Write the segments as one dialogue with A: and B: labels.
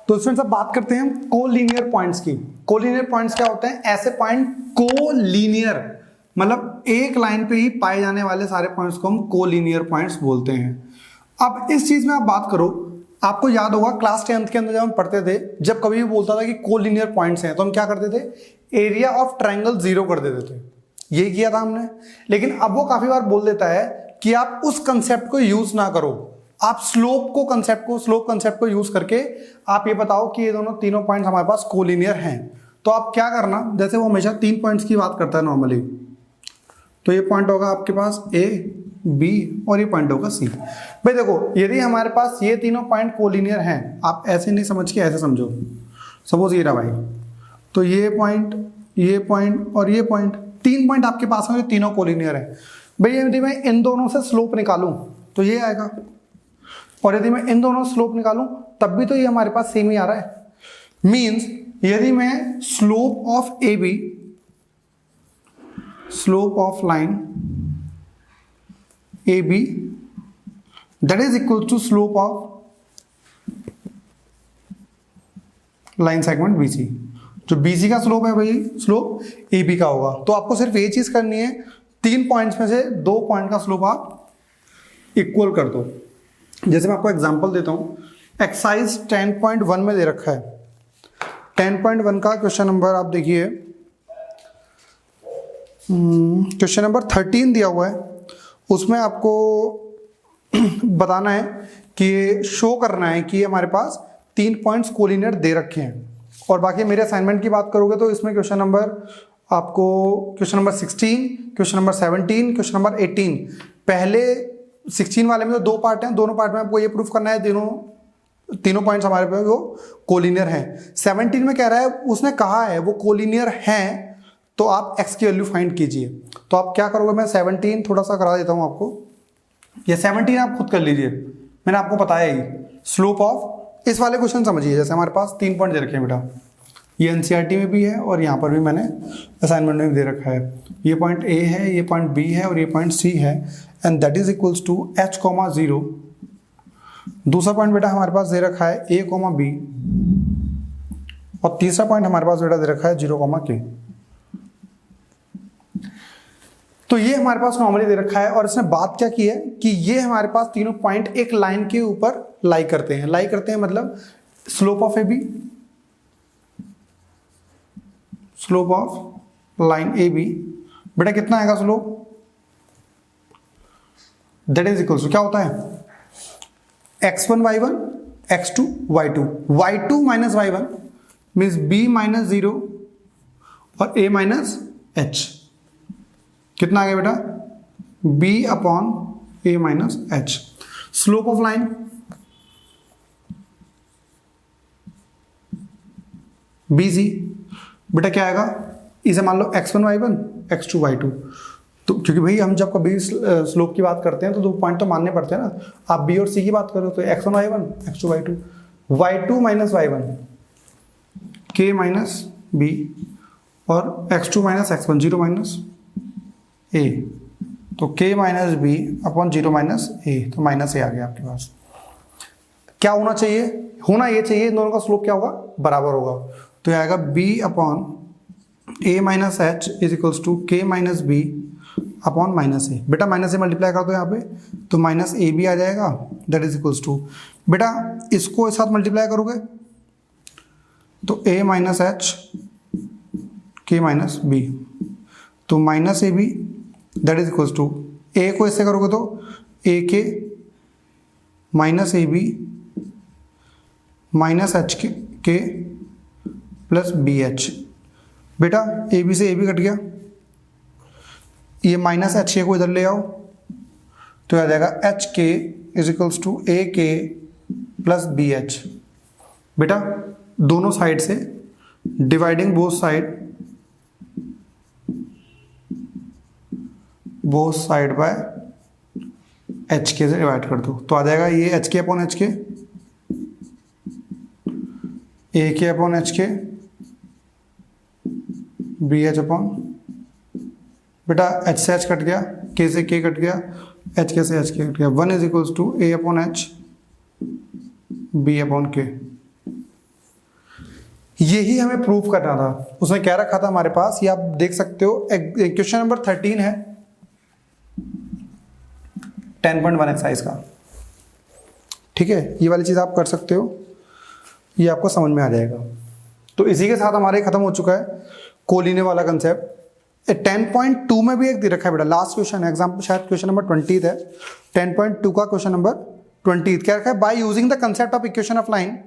A: तो स्टूडेंट्स अब बात करते हैं कोलिनियर पॉइंट्स की। कोलिनियर पॉइंट्स क्या होते हैं? ऐसे पॉइंट कोलिनियर, मतलब एक लाइन पे ही पाए जाने वाले सारे पॉइंट्स को हम कोलिनियर पॉइंट्स बोलते हैं। अब इस चीज में आप बात करो, आपको याद होगा क्लास 10th के अंदर जब हम पढ़ते थे, जब कभी भी बोलता था कि कोलिनियर पॉइंट्स हैं तो हम क्या करते थे? एरिया ऑफ ट्रायंगल 0 कर देते थे। यही किया था हमने। लेकिन अब वो काफी बार बोल देता है कि आप उस कंसेप्ट को यूज ना करो, आप स्लोप कंसेप्ट को यूज करके आप ये बताओ कि ये दोनों तीनों पॉइंट्स हमारे पास कोलिनियर हैं। तो आप क्या करना, जैसे वो हमेशा 3 पॉइंट्स की बात करता है नॉर्मली, तो ये पॉइंट होगा आपके पास ए, बी और ये पॉइंट होगा सी। भाई देखो, यदि हमारे पास ये तीनों पॉइंट कोलिनियर हैं, आप ऐसे नहीं समझ के ऐसे समझो। सपोज ये रहा भाई, तो ये पॉइंट और ये पॉइंट, 3 पॉइंट आपके पास में, तीनों कोलिनियर है। भाई यदि मैं इन दोनों से स्लोप निकालूं तो ये आएगा, और यदि मैं इन दोनों स्लोप निकालूं तब भी तो ये हमारे पास सेम ही आ रहा है। मींस यदि मैं slope of A B, slope of line A B that is equal to slope of line segment B C. जो बी सी का स्लोप है भाई, स्लोप ए बी का होगा। तो आपको सिर्फ ये चीज करनी है, 3 पॉइंट्स में से 2 पॉइंट का स्लोप आप इक्वल कर दो। जैसे मैं आपको एग्जांपल देता हूं, एक्सरसाइज 10.1 में दे रखा है। 10.1 का क्वेश्चन नंबर आप देखिए, क्वेश्चन नंबर 13 दिया हुआ है। उसमें आपको बताना है कि शो करना है कि हमारे पास 3 पॉइंट्स कोलिनियर दे रखे हैं। और बाकी मेरे असाइनमेंट की बात करोगे तो इसमें question number 16, question number 17, question number 18। पहले 16 वाले में तो 2 पार्ट हैं, दोनों पार्ट में आपको ये प्रूफ करना है तीनों पॉइंट्स हमारे पे वो कोलिनियर हैं। 17 में कह रहा है, उसने कहा है वो कोलिनियर हैं, तो आप x की वैल्यू फाइंड कीजिए। तो आप क्या करोगे, मैं 17 थोड़ा सा करा देता हूं आपको। ये 17 आप खुद कर लीजिए, मैंने आपको बताया ही। स्लोप ऑफ, इस वाले क्वेश्चन समझिए, जैसे हमारे पास 3 पॉइंट दे रखे हैं बेटा, ये एनसीईआरटी में भी है और यहाँ पर भी मैंने असाइनमेंट में भी दे रखा है। ये पॉइंट ए है, ये पॉइंट बी है और ये पॉइंट सी है, and that is equals to h, 0। दूसरा पॉइंट बेटा हमारे पास दे रखा है a, b, और तीसरा पॉइंट हमारे पास बेटा दे रखा है 0, k। तो ये हमारे पास नॉर्मली दे रखा है, और इसने बात क्या की है कि ये हमारे पास तीनों पॉइंट एक लाइन के ऊपर लाई करते हैं मतलब slope of A B, slope of line A B बेटा कितना आएगा slope? That is equal to क्या होता है? x1 y1 x2 y2, y2 minus y1 means b minus 0 और a माइनस h। कितना आ गया बेटा? b upon a minus h। Slope of line bc बेटा क्या आएगा? इसे मान लो x1 y1 x2 y2। तो क्योंकि भाई हम जब कभी स्लोप की बात करते हैं तो 2 पॉइंट तो मानने पड़ते हैं ना। आप b और c की बात करो तो x1 y1 x2 y2, y2 minus y1 k minus b और x2 minus x1 0 minus a, तो k minus b upon 0 minus a, तो माइनस a आ गया आपके पास। क्या होना चाहिए? होना ये चाहिए इन दोनों का स्लोप क्या होगा? बराबर होगा। तो यह आएगा b upon a minus h is equals to k minus b upon minus a. बेटा माइनस ए मल्टीप्लाई कर दो यहाँ पे, तो माइनस ए बी आ जाएगा, दैट इज इक्वल्स टू, बेटा इसको इस साथ मल्टीप्लाई करोगे तो a minus h k minus b, तो minus a B that is equals to, a को इससे करोगे तो a k minus a b minus h k plus b h. बेटा ए बी से ए बी कट गया, ये माइनस एच के को इधर ले आओ तो आ जाएगा एच के इज इक्वल्स टू ए के प्लस बी एच। बेटा दोनों साइड से dividing both side by H के से डिवाइड कर दो, तो आ जाएगा ये एच के अपॉन एच के, ए के अपॉन एच के, बी एच अपॉन, बेटा एच से एच कट गया, के से के कट गया, एच के से एच के कट गया, 1 is equals to A upon H B upon K. यही हमें प्रूव करना था। उसने क्या रखा था हमारे पास, ये आप देख सकते हो, क्वेश्चन नंबर 13 है 10.1 एक्सरसाइज का, ठीक है। ये वाली चीज आप कर सकते हो, ये आपको समझ में आ जाएगा। तो इसी के साथ हमारे खत्म हो चुका है कोलिनियर वाला कंसेप्ट। 10.2 में भी एक दे रखा है बेटा, लास्ट क्वेश्चन एग्जाम्पल, शायद क्वेश्चन नंबर 20 है, 10.2 का क्वेश्चन नंबर 20 क्या रखा है, by using the concept of equation of line.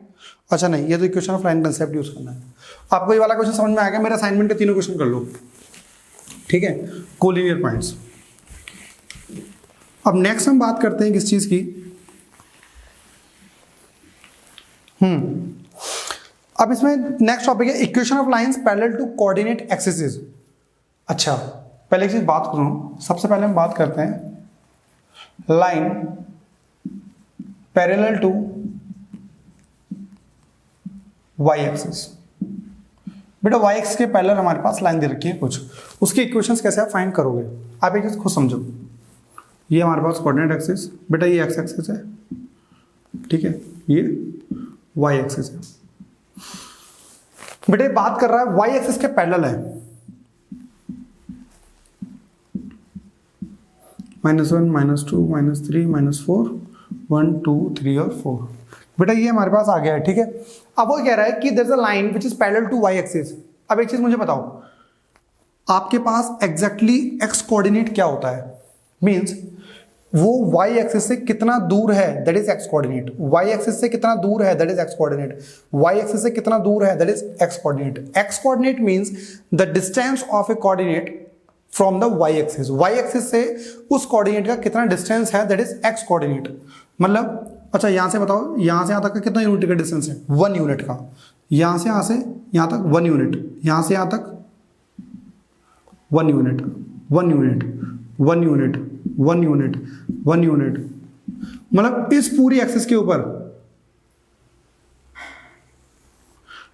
A: अच्छा नहीं, ये तो equation of line concept use करना है। आपको ये वाला क्वेश्चन समझ में आ गया, मेरा असाइनमेंट के तीनों क्वेश्चन कर लो, ठीक है, कोलिनियर पॉइंट्स। अब नेक्स्ट हम बात करते हैं किस चीज की, अब इसमें नेक्स्ट टॉपिक है equation of lines parallel to coordinate axis. अच्छा, पहले एक चीज बात करूं, सबसे पहले हम बात करते हैं line parallel to Y axis. बेटा वाई एक्सिस के पैरेलल हमारे पास लाइन दे रखी है कुछ, उसकी इक्वेशंस कैसे आप फाइंड करोगे, आप एक चीज खुद समझो। ये हमारे पास कोऑर्डिनेट एक्सिस, बेटा ये एक्स एक्सिस है, ठीक है, ये वाई एक्सिस है। बेटा बात कर रहा है वाई एक्सिस के पैरेलल है, -1, -2, -3, -4, 1, 2, 3 और 4। बेटा ये हमारे पास आ गया है, ठीक है। अब वो कह रहा है कि there is a line which is parallel to Y axis. अब एक चीज मुझे बताओ, आपके पास एग्जैक्टली एक्स कोऑर्डिनेट क्या होता है, मींस वो y एक्सिस से कितना दूर है, that is x coordinate. y axis से कितना दूर है, that is x coordinate. y axis से कितना दूर है, that is x coordinate. X coordinate means the distance of A coordinate from the y axis. y axis से उस कोऑर्डिनेट का कितना डिस्टेंस है, दैट इज एक्स कोऑर्डिनेट। मतलब अच्छा यहां से बताओ, यहां से यहां तक का कितना यूनिट का डिस्टेंस है, 1 यूनिट का। यहां से यहां तक 1 यूनिट, यहां से यहां तक 1 unit, 1 unit, 1 unit, 1 unit, 1 unit. मतलब इस पूरी एक्सिस के ऊपर,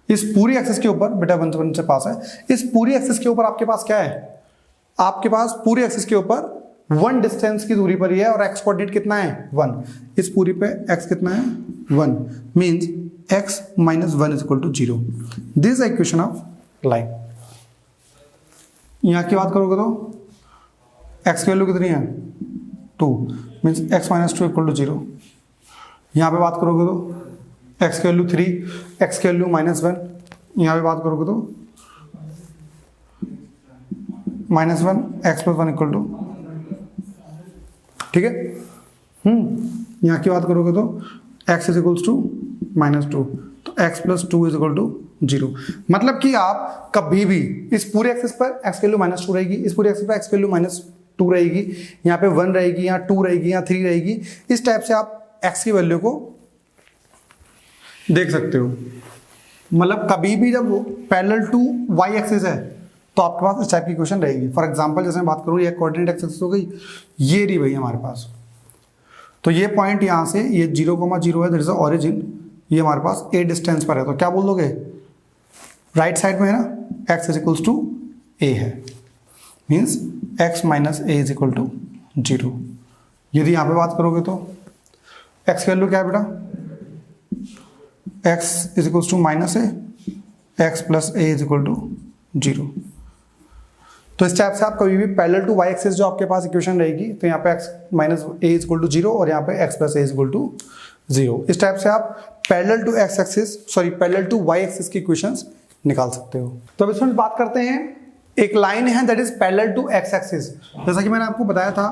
A: इस पूरी एक्सिस के ऊपर, बेटा 1 से पास है, इस पूरी एक्सिस के ऊपर आपके पास क्या है, आपके पास पूरी एक्सिस के ऊपर 1 डिस्टेंस की दूरी पर ही है, और एक्स कोऑर्डिनेट कितना है 1। इस पूरी पे एक्स कितना है 1, means x - 1 = 0। This is equation of line. यहां की बात करोगे तो x की वैल्यू कितनी है 2, मीन्स x - 2 = 0। यहाँ पे बात करोगे तो x की वैल्यू 3, x की वैल्यू -1। यहाँ पे बात करोगे तो -1, x + 1 = ठीक है। यहाँ की बात करोगे तो x = -2, तो x + 2 = 0। मतलब कि आप कभी भी इस पूरे एक्सिस पर x की वैल्यू -2 रहेगी, इस पूरे एक्सिस पर x की वैल्यू -2 रहेगी, यहाँ पे 1 रहेगी, यहाँ 2 रहेगी, यहाँ 3 रहेगी। इस टाइप से आप x की वैल्यू को देख सकते हो। मतलब कभी भी जब पैरेलल टू y एक्सिस है तो आपके पास इस टाइप की इक्वेशन रहेगी। फॉर एग्जांपल जैसे मैं बात करूँ, ये कोऑर्डिनेट एक्सिस हो गई, ये रही भाई हमारे पास, तो ये पॉइंट यहाँ से ये 0,0 है, दैट इज ऑरिजिन, ये हमारे पास a डिस्टेंस पर है, तो क्या बोल दोगे, राइट साइड में है ना, x = a है, मीन्स x - a = 0। यदि यहाँ पे बात करोगे तो x की वैल्यू क्या है बेटा, x = -a, x + a = 0। तो इस टाइप से आप कभी भी पैरेलल टू y एक्सिस जो आपके पास इक्वेशन रहेगी, तो यहाँ पे x - a = 0 और यहाँ पे x + a = 0। इस टाइप से आप parallel to x axis, sorry parallel to y axis की इक्वेशंस निकाल सकते हो। तो अब इसमें बात करते हैं, एक लाइन है that is parallel to x axis. जैसा कि मैंने आपको बताया था,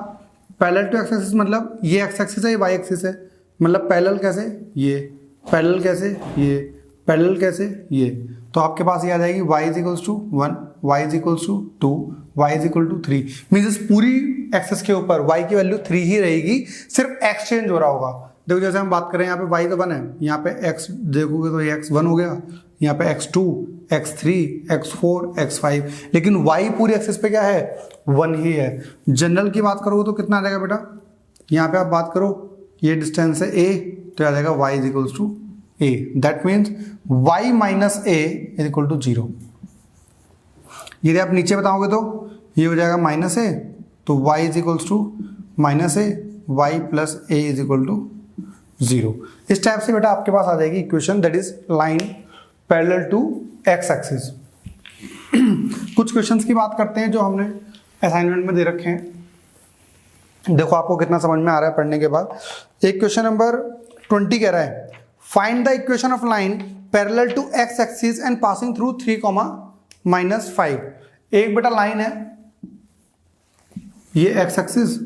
A: पैरेलल टू x एक्सिस मतलब ये x एक्सिस है, ये y एक्सिस है। मतलब पैरेलल कैसे, ये पैरेलल कैसे, ये पैरेलल कैसे, ये। तो आपके पास ये आ जाएगी y = 1, y = 2, y = 3। मीन्स इस पूरी एक्सिस के ऊपर y की वैल्यू 3 ही रहेगी, सिर्फ x चेंज हो रहा होगा। देखो जैसे हम बात करें, यहाँ पे y तो 1 है, यहाँ पे x देखोगे तो ये x1 हो गया, यहाँ पे x2, x3, x4, x5, लेकिन y पूरी एक्सिस पे क्या है 1 ही है। जनरल की बात करोगे तो कितना आ जाएगा बेटा, यहाँ पे आप बात करो, ये डिस्टेंस है a, तो आ जाएगा y = a, that means y - a = 0। यदि आप नीचे बताओगे तो ये हो जाएगा -a, तो y = -a, y + a = 0। इस टाइप से बेटा आपके पास आ जाएगी equation that is line parallel to x axis. कुछ क्वेश्चंस की बात करते हैं जो हमने असाइनमेंट में दे रखे हैं। देखो आपको कितना समझ में आ रहा है पढ़ने के बाद। एक क्वेश्चन नंबर 20 कह रहा है find the equation of line parallel to x axis and passing through 3,-5। एक बेटा लाइन है, ये एक्स एक्सिस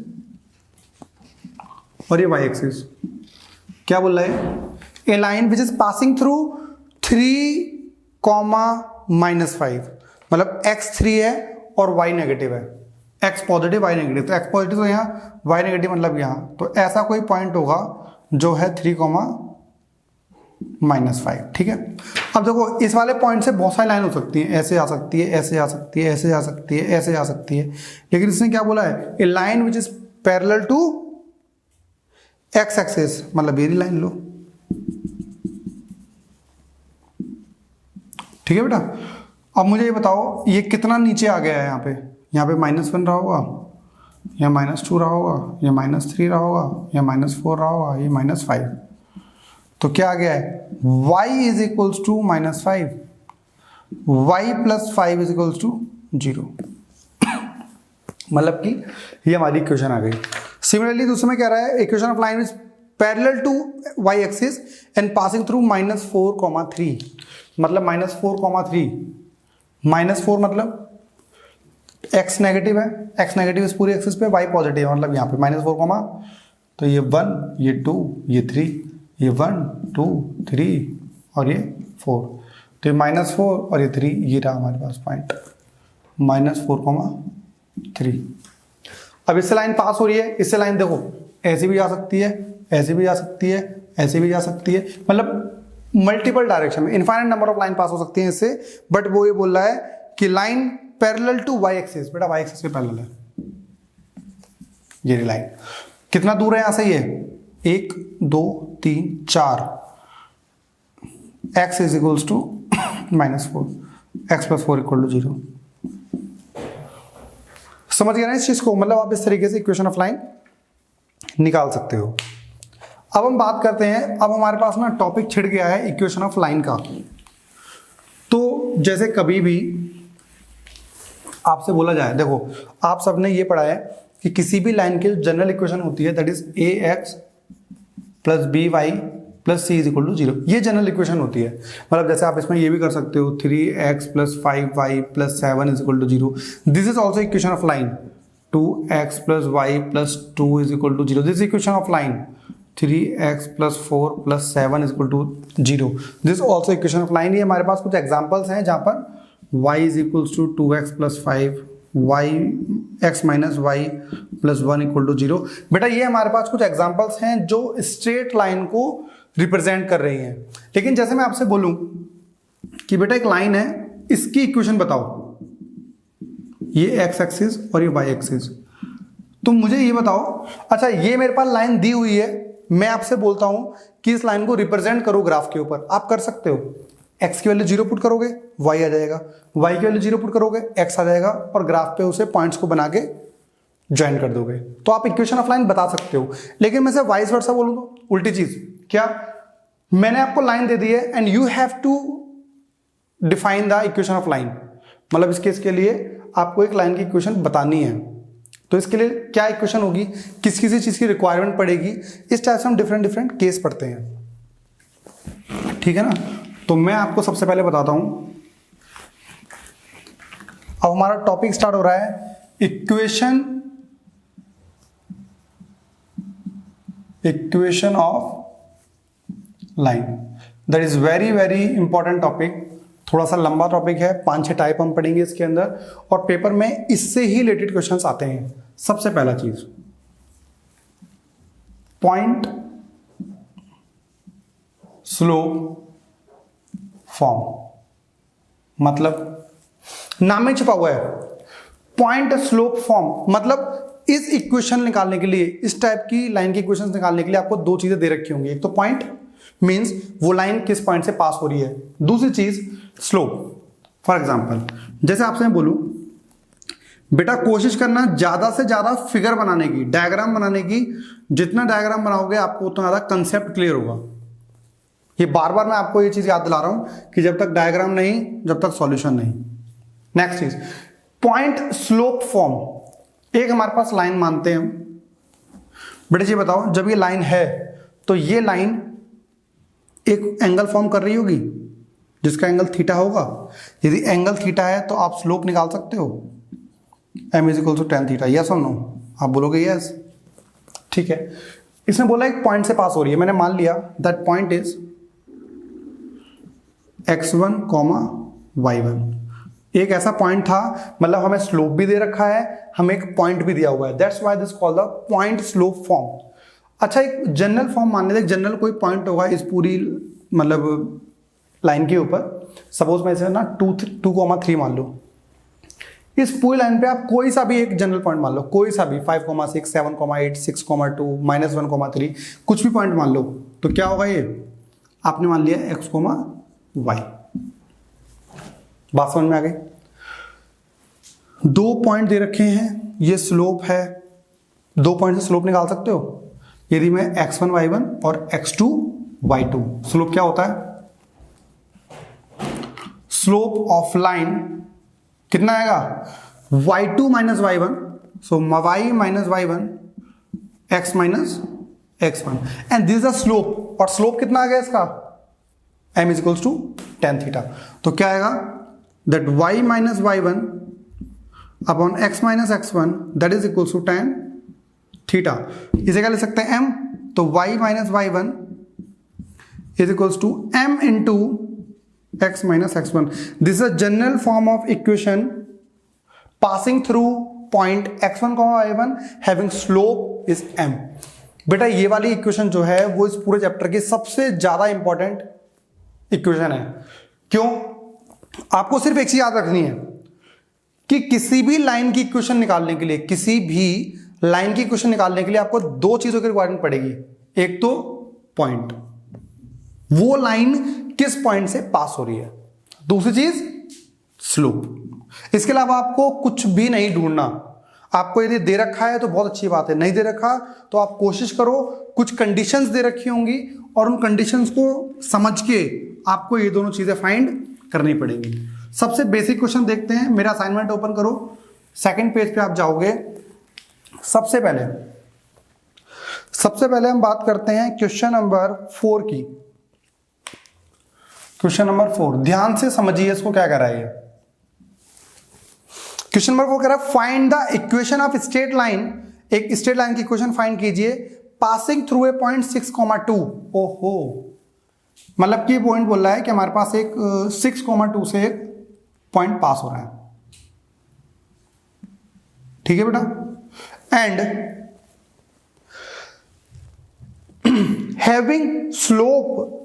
A: और ये वाई एक्सिस। क्या बोल रहा है? A line which is passing through 3,-5, मतलब x3 है और y नेगेटिव है। x पॉजिटिव y नेगेटिव, तो x पॉजिटिव तो यहाँ, y नेगेटिव मतलब यहाँ। तो ऐसा कोई पॉइंट होगा जो है 3,-5, ठीक है। अब देखो इस वाले पॉइंट से बहुत सारी लाइन हो सकती है, ऐसे आ सकती है, ऐसे आ सकती है, ऐसे आ सकती है, ऐसे आ सकती है, लेकिन इसने क्या बोला है? A line which is parallel to x axis, मतलब ये लाइन लो, ठीक है बेटा। अब मुझे ये बताओ ये कितना नीचे आ गया है? यहाँ पे -1 रहा होगा, या -2 रहा होगा, या -3 रहा होगा, या -4 रहा होगा, ये -5। तो क्या आ गया है? y is equals to -5, y plus 5 is equals to 0। मतलब कि ये हमारी इक्वेशन आ गई। सिमिलरली दूसरे में कह रहा है equation of line is parallel to y axis and passing through -4,3, मतलब -4,3, -4 मतलब x नेगेटिव है, x नेगेटिव इस पूरी एक्सिस पे, y पॉजिटिव है, मतलब यहाँ पे -4, तो ये 1, ये 2, ये 3, ये 1, 2, 3 और ये 4, तो ये -4 और ये 3, ये रहा हमारे पास पॉइंट -4,3। अब इससे लाइन पास हो रही है, इससे लाइन देखो ऐसी भी जा सकती है, ऐसी भी जा सकती है, ऐसी भी जा सकती है, मतलब मल्टीपल डायरेक्शन में इनफाइनाइट नंबर ऑफ लाइन पास हो सकती है इससे। बट वो ये बोल रहा है कि line parallel to Y axis, बेटा वाई एक्सिस के पैरेलल है ये लाइन। कितना दूर है यहां से? ये 1, 2, 3, 4, x is equals to -4, x plus 4 equal to 0। समझ गया ना इस चीज को? मतलब आप इस तरीके से इक्वेशन ऑफ लाइन निकाल सकते हो। अब हम बात करते हैं, अब हमारे पास ना टॉपिक छिड़ गया है इक्वेशन ऑफ लाइन का। तो जैसे कभी भी आपसे बोला जाए, देखो आप सबने ये पढ़ा है कि किसी भी लाइन की जनरल इक्वेशन होती है that is ax plus by plus c is equal to 0। ये जनरल इक्वेशन होती है। मतलब जैसे आप इसमें ये भी कर सकते हो 3x plus 5y plus 7 is equal to 0। This is also equation of line 2x plus y plus 2 is equal to 0। This equation of line 3x plus 4 plus 7 is equal to 0। This also equation of line. ये हमारे पास कुछ examples हैं जहां पर y is equals to 2x plus 5, x minus Y plus 1 equal to 0। बेटा ये हमारे पास कुछ एग्जाम्पल्स हैं जो स्ट्रेट लाइन को रिप्रेजेंट कर रही हैं। लेकिन जैसे मैं आपसे बोलूं कि बेटा एक लाइन है, इसकी इक्वेशन बताओ, ये x एक्सिस और ये y एक्सिस, तो मुझे ये बताओ, अच्छा ये मेरे पास लाइन दी हुई है, मैं आपसे बोलता हूं कि इस लाइन को रिप्रेजेंट करो ग्राफ के ऊपर, आप कर सकते हो। x की वैल्यू 0 पुट करोगे y आ जाएगा, y की वैल्यू 0 पुट करोगे x आ जाएगा, और ग्राफ पे उसे पॉइंट्स को बना के ज्वाइन कर दोगे, तो आप इक्वेशन ऑफ लाइन बता सकते हो। लेकिन मैं से वाइस वर्सा बोलूं तो उल्टी चीज, क्या मैंने आपको लाइन दे दी है and you have to define the equation of line, मतलब इस केस के लिए आपको एक लाइन की इक्वेशन बतानी है, तो इसके लिए क्या इक्वेशन होगी, किस किसी चीज की रिक्वायरमेंट पड़ेगी, इस टाइप से हम डिफरेंट डिफरेंट केस पढ़ते हैं, ठीक है ना। तो मैं आपको सबसे पहले बताता हूं, अब हमारा टॉपिक स्टार्ट हो रहा है equation of line. That is very very important topic, थोड़ा सा लंबा टॉपिक है, 5-6 टाइप हम पढ़ेंगे इसके अंदर, और पेपर में इससे ही रिलेटेड क्वेश्चंस आते हैं। सबसे पहला चीज पॉइंट स्लोप फॉर्म, मतलब नाम में छुपा हुआ है पॉइंट स्लोप फॉर्म, मतलब इस इक्वेशन निकालने के लिए, इस टाइप की लाइन की इक्वेशन निकालने के लिए आपको दो चीजें दे रखी होंगी। एक तो पॉइंट मींस वो लाइन किस पॉइंट से पास हो रही है, दूसरी चीज स्लोप। फॉर एग्जांपल जैसे आपसे मैं बोलूं बेटा कोशिश करना ज्यादा से ज्यादा फिगर बनाने की, डायग्राम बनाने की, जितना डायग्राम बनाओगे आपको उतना ज्यादा कंसेप्ट क्लियर होगा। ये बार बार मैं आपको ये चीज याद दिला रहा हूं कि जब तक डायग्राम नहीं, जब तक सॉल्यूशन नहीं। नेक्स्ट चीज, पॉइंट स्लोप फॉर्म। एक हमारे पास लाइन मानते हैं हम। बेटे जी बताओ, जब ये लाइन है तो ये लाइन एक एंगल फॉर्म कर रही होगी जिसका एंगल थीटा होगा। यदि एंगल थीटा है तो आप स्लोप निकाल सकते हो, m is equal to tan theta. Yes और नो? आप बोलोगे यस, ठीक है। इसने बोला एक पॉइंट से पास हो रही है, मैंने मान लिया that point is x1, y1। एक ऐसा पॉइंट था, मतलब हमें स्लोप भी दे रखा है, हमें एक पॉइंट भी दिया हुआ है, that's why this called the point slope form. अच्छा, एक जनरल फॉर्म मान लेते, जनरल कोई पॉइंट होगा इस पूरी मतलब लाइन के ऊपर। सपोज मैं इसे ना 2,3 मान लो। इस पूरी लाइन पे आप कोई सा भी एक जनरल पॉइंट मान लो, कोई सा भी 5,6, 7,8, 6,2, -1,3, कुछ भी पॉइंट मान लो। तो क्या होगा, ये आपने मान लिया x, y। बात समझ में आ गई? दो पॉइंट दे रखे हैं, ये स्लोप है, दो पॉइंट से स्लोप निकाल सकते हो। यदि मैं x1, y1 और x2, y2, स्लोप क्या होता है? स्लोप ऑफ लाइन कितना आएगा? y2 minus y1, so y minus y1, x minus x1, and this is slope. और स्लोप कितना आ गया इसका? m is equals to tan theta. तो क्या आएगा? That y minus y1 upon x minus x1 that is equals to tan theta. इसे क्या ले सकते हैं? m। तो y minus y1 is equals to m into x minus x1. This is a general form of equation passing through point x1, y1 having slope is m. बेटा ये वाली equation जो है वो इस पूरे चैप्टर की सबसे ज्यादा इंपॉर्टेंट इक्वेशन है। क्यों? आपको सिर्फ एक चीज याद रखनी है कि किसी भी लाइन की इक्वेशन निकालने के लिए, किसी भी लाइन की इक्वेशन निकालने के लिए आपको दो चीजों की रिक्वायरमेंट पड़ेगी। एक तो पॉइंट, वो लाइन किस पॉइंट से पास हो रही है, दूसरी चीज स्लोप। इसके अलावा आपको कुछ भी नहीं ढूंढना। आपको यदि दे रखा है तो बहुत अच्छी बात है, नहीं दे रखा तो आप कोशिश करो, कुछ कंडीशंस दे रखी होंगी और उन कंडीशंस को समझ के आपको ये दोनों चीजें फाइंड करनी पड़ेंगी। सबसे बेसिक क्वेश्चन देखते हैं। मेरा असाइनमेंट ओपन करो, सेकंड पेज पे आप जाओगे। सबसे पहले हम बात करते हैं क्वेश्चन नंबर 4 की। क्वेश्चन नंबर 4 ध्यान से समझिए, इसको क्या कह रहा है। क्वेश्चन नंबर 4 कह रहा है find the equation of straight line. एक स्ट्रेट लाइन की इक्वेशन फाइंड कीजिए पासिंग थ्रू ए पॉइंट 6,2। ओहो, मतलब कि पॉइंट बोल रहा है कि हमारे पास एक 6,2 से एक पॉइंट पास हो रहा है। ठीक है बेटा। एंड हैविंग स्लोप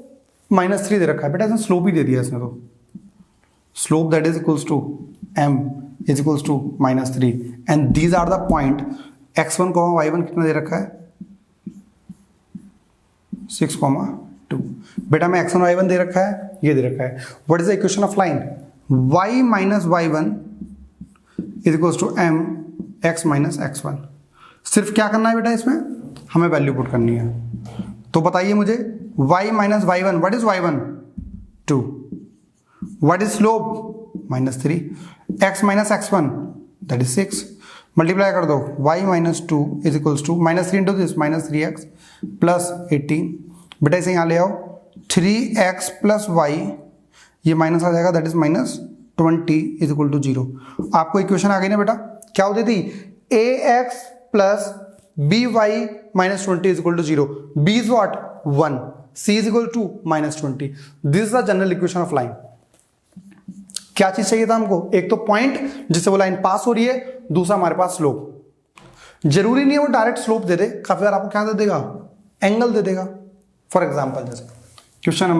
A: -3 दे रखा है। बेटा इसने स्लोप ही दे दिया इसने, तो slope that is equals to m is equals to -3 and these are the point x1, y1 कितना दे रखा है? 6,2। बेटा मैं x1, y1 दे रखा है, ये दे रखा है। What is the equation of line? y minus y1 is equals to m x minus x1। सिर्फ क्या करना है बेटा, इसमें हमें वैल्यू पुट करनी है। तो बताइए मुझे, y minus y1, what is y1? 2। What is slope? -3। x minus x1 that is 6। Multiply कर दो, y minus 2 is equals to -3 into this -3x plus 18। बेटा इसे यहाँ ले आओ, 3x प्लस y, ये माइनस आ जाएगा, that is -20 is equal to 0। आपको इक्वेशन आ गई ना बेटा? क्या होती थी? ax plus by minus 20 is equal to 0। b is what? 1। c is equal to -20। This is the general equation of line. क्या चीज चाहिए था हमको? एक तो पॉइंट जिससे वो लाइन पास हो रही है, दूसरा हमारे पास स्लोप। जरूरी नहीं है वो डायरेक्ट स्लोप दे दे, काफी बार आपको क्या दे देगा? एंगल दे देगा। फॉर एग्जांपल जैसे क्वेश्चन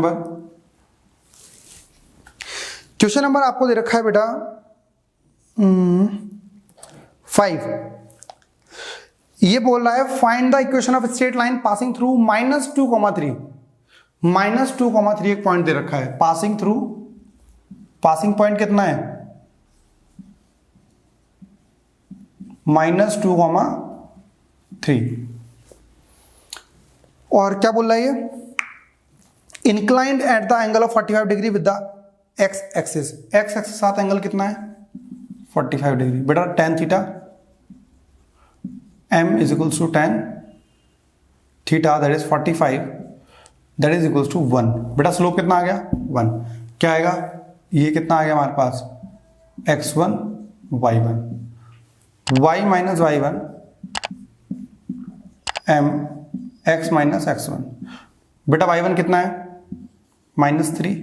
A: नंबर आपको दे रखा है बेटा 5। ये बोल रहा है find the equation of straight line passing through -2,3। -2,3 एक पॉइंट दे रखा है पासिंग थ्रू। पासिंग पॉइंट कितना है? -2,3। और क्या बोल रहा है ये? Inclined at the angle of 45 degree with the x axis, x axis साथ एंगल कितना है 45 डिग्री। बेटा tan theta m is equals to tan theta that is 45 that is equals to 1। बेटा स्लोप कितना आ गया 1, क्या आएगा ये कितना आ गया हमारे पास x1 y1, y minus y1 m x minus x1। बेटा y1 कितना है -3